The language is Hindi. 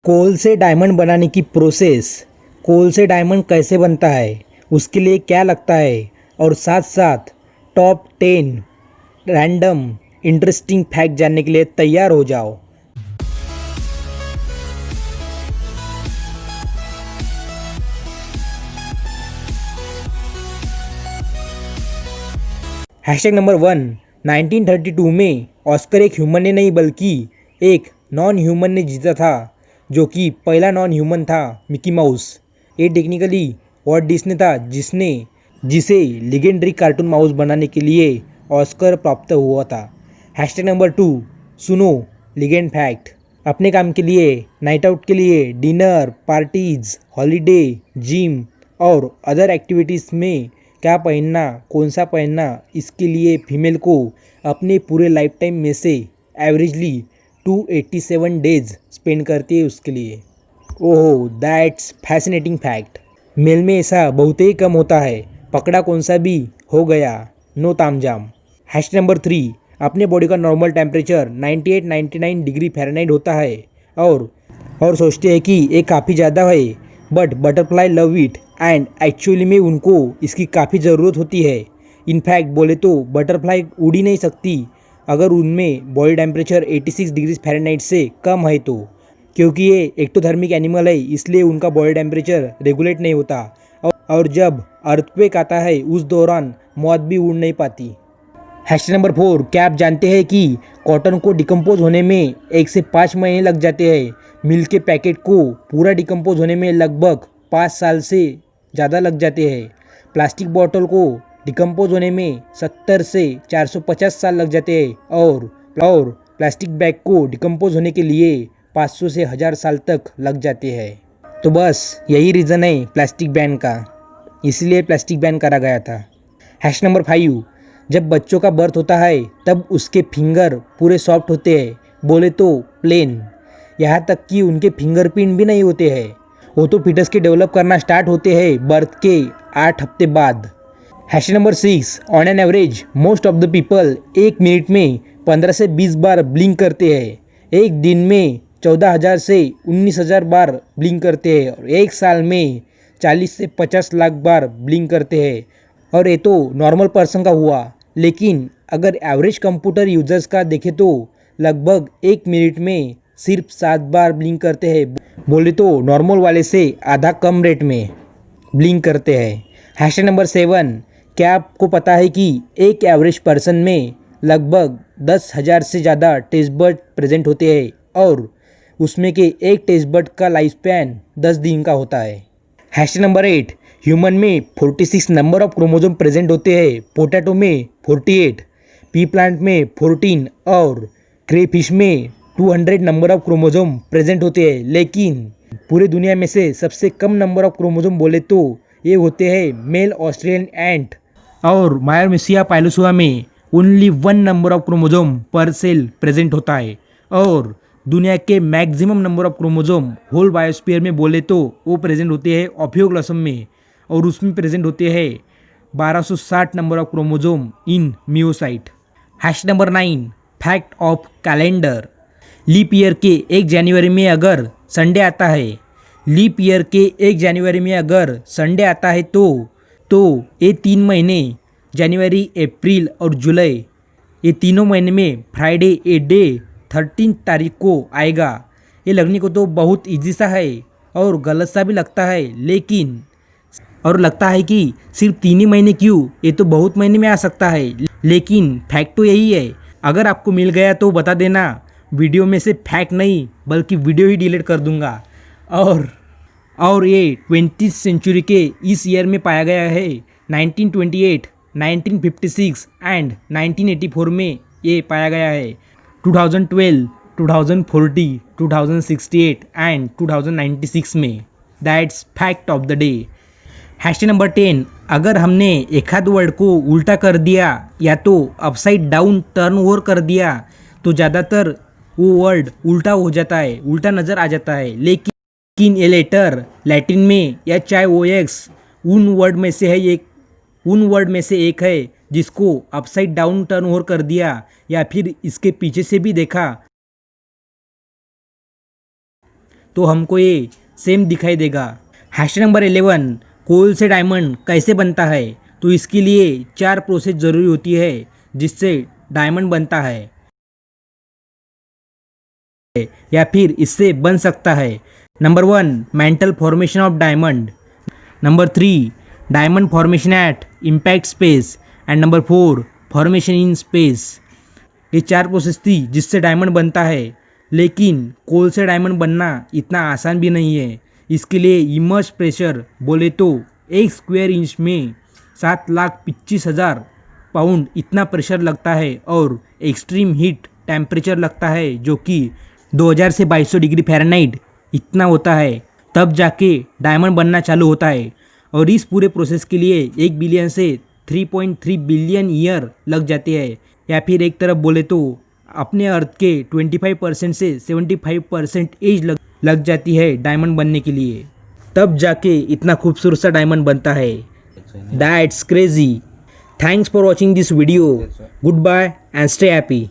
कोल से डायमंड बनाने की प्रोसेस, कोल से डायमंड कैसे बनता है, उसके लिए क्या लगता है, और साथ साथ टॉप 10 रैंडम इंटरेस्टिंग फैक्ट जानने के लिए तैयार हो जाओ। Hashtag number 1। 1932 में ऑस्कर एक ह्यूमन ने नहीं बल्कि एक नॉन ह्यूमन ने जीता था, जो कि पहला नॉन ह्यूमन था मिकी माउस। ये टेक्निकली वॉल्ट डिज्नी था जिसे लीजेंडरी कार्टून माउस बनाने के लिए ऑस्कर प्राप्त हुआ था। Hashtag number 2। सुनो लीजेंड फैक्ट। अपने काम के लिए, नाइट आउट के लिए, डिनर पार्टीज, हॉलीडे, जिम और अदर एक्टिविटीज़ में क्या पहनना, कौन सा पहनना, इसके लिए फीमेल को अपने पूरे लाइफ टाइम में से एवरेजली 287 डेज स्पेंड करती है उसके लिए। ओहो, दैट्स फैसिनेटिंग फैक्ट। मेल में ऐसा बहुत ही कम होता है। पकड़ा कौन सा भी हो गया, नो तामझाम। Hash number 3। अपने बॉडी का नॉर्मल टेम्परेचर 98-99 डिग्री फ़ारेनहाइट होता है और सोचते हैं कि ये काफ़ी ज़्यादा है, but butterfly love it and actually में उनको इसकी काफ़ी ज़रूरत होती है। इनफैक्ट बोले तो बटरफ्लाई उड़ ही नहीं सकती अगर उनमें बॉडी टेम्परेचर 86 डिग्री फ़ारेनहाइट से कम है तो, क्योंकि ये एक्टोथर्मिक एनिमल है, इसलिए उनका बॉडी टेम्परेचर रेगुलेट नहीं होता और जब अर्थक्वेक आता है उस दौरान मौत भी उड़ नहीं पाती। Hashtag number 4। क्या आप जानते हैं कि कॉटन को डिकम्पोज होने में 1 से 5 महीने लग जाते हैं? मिल्क के पैकेट को पूरा डिकम्पोज होने में लगभग 5 साल से ज़्यादा लग जाते हैं। प्लास्टिक बॉटल को डिकम्पोज होने में 70 से 450 साल लग जाते हैं और प्लास्टिक बैग को डिकम्पोज होने के लिए 500 से 1000 साल तक लग जाते हैं। तो बस यही रीज़न है प्लास्टिक बैन का, इसलिए प्लास्टिक बैन करा गया था। Hash number 5। जब बच्चों का बर्थ होता है तब उसके फिंगर पूरे सॉफ्ट होते हैं, बोले तो प्लेन, यहाँ तक कि उनके फिंगरप्रिंट भी नहीं होते हैं। वो तो फिटस के डेवलप करना स्टार्ट होते हैं बर्थ के 8 हफ्ते बाद। Hash number 6। On an average most of the people 1 minute में 15 से 20 बार ब्लिंक करते हैं। एक दिन में 14,000 से 19,000 बार ब्लिंक करते हैं और एक साल में 40 से 50 लाख बार ब्लिंक करते हैं। और ये तो नॉर्मल पर्सन का हुआ, लेकिन अगर एवरेज कंप्यूटर यूजर्स का देखें तो लगभग 1 मिनट में सिर्फ 7 बार ब्लिंक करते हैं, बोले तो नॉर्मल वाले से आधा कम रेट में ब्लिंक करते हैं। Hashtag number 7। क्या आपको पता है कि एक एवरेज पर्सन में लगभग 10,000 से ज़्यादा टेस्ट बड प्रेजेंट होते हैं और उसमें के एक टेस्ट बड का लाइफ स्पैन 10 दिन का होता है। Hashtag number 8। ह्यूमन में 46 नंबर ऑफ क्रोमोसोम प्रेजेंट होते हैं, पोटैटो में 48, पी प्लांट में 14 और क्रेफिश में 200 नंबर ऑफ क्रोमोसोम प्रेजेंट होते हैं। लेकिन पूरे दुनिया में से सबसे कम नंबर ऑफ क्रोमोसोम बोले तो ये होते हैं मेल ऑस्ट्रेलियन एंट और मायरमेसिया पाइलोसुआ में only 1 number of chromosome per cell present होता है। और दुनिया के maximum number of chromosome whole biosphere में बोले तो वो प्रेजेंट होते हैं ऑफियोग्लोसम में और उसमें प्रेजेंट होते हैं 1260 number of chromosome in meiocyte. Hash number 9। Fact of calendar. Leap year के 1 जनवरी में अगर संडे आता है, लीप ईयर के 1 जनवरी में अगर संडे आता है तो ये 3 महीने जनवरी, अप्रैल और जुलाई, ये तीनों महीने में फ्राइडे ए डे 13 तारीख को आएगा। ये लगने को तो बहुत इजी सा है और गलत सा भी लगता है, लेकिन और लगता है कि सिर्फ 3 ही महीने क्यों, ये तो बहुत महीने में आ सकता है, लेकिन फैक्ट तो यही है। अगर आपको मिल गया तो बता देना, वीडियो में से फैक्ट नहीं बल्कि वीडियो ही डिलीट कर दूंगा। और ये 20th सेंचुरी के इस ईयर में पाया गया है। 1928, 1956 एंड 1984 में ये पाया गया है। 2012, 2040, 2068 एंड 2096 में। That's fact of the day. Hashtag number 10। अगर हमने एक आध वर्ड को उल्टा कर दिया या तो अपसाइड डाउन टर्न ओवर कर दिया तो ज़्यादातर वो वर्ड उल्टा हो जाता है, उल्टा नज़र आ जाता है। लेकिन ये लेटर लैटिन में या चाहे ओ एक्स उन वर्ड में से एक है जिसको अपसाइड डाउन टर्न ओवर कर दिया या फिर इसके पीछे से भी देखा तो हमको ये सेम दिखाई देगा। हैश नंबर 11, कोल से डायमंड कैसे बनता है? तो इसके लिए 4 प्रोसेस ज़रूरी होती है जिससे डायमंड बनता है या फिर इससे बन सकता है। Number 1, mantle formation of diamond. Number 3, diamond formation at impact space. And number 4, formation in space. ये 4 प्रोसेस थी जिससे डायमंड बनता है, लेकिन कोल से डायमंड बनना इतना आसान भी नहीं है। इसके लिए इमर्स प्रेशर बोले तो 1 स्क्वायर इंच में 7,25,000 पाउंड इतना प्रेशर लगता है और एक्सट्रीम हीट टेम्परेचर लगता है जो कि 2000 से 2200 डिग्री फ़ारेनहाइट इतना होता है, तब जाके डायमंड बनना चालू होता है। और इस पूरे प्रोसेस के लिए 1 बिलियन से 3.3 बिलियन ईयर लग जाते हैं, या फिर एक तरफ बोले तो अपने अर्थ के 25% से 75% एज लग जाती है डायमंड बनने के लिए, तब जाके इतना खूबसूरत सा डायमंड बनता है। That's crazy. Thanks for watching this video. Goodbye and stay happy.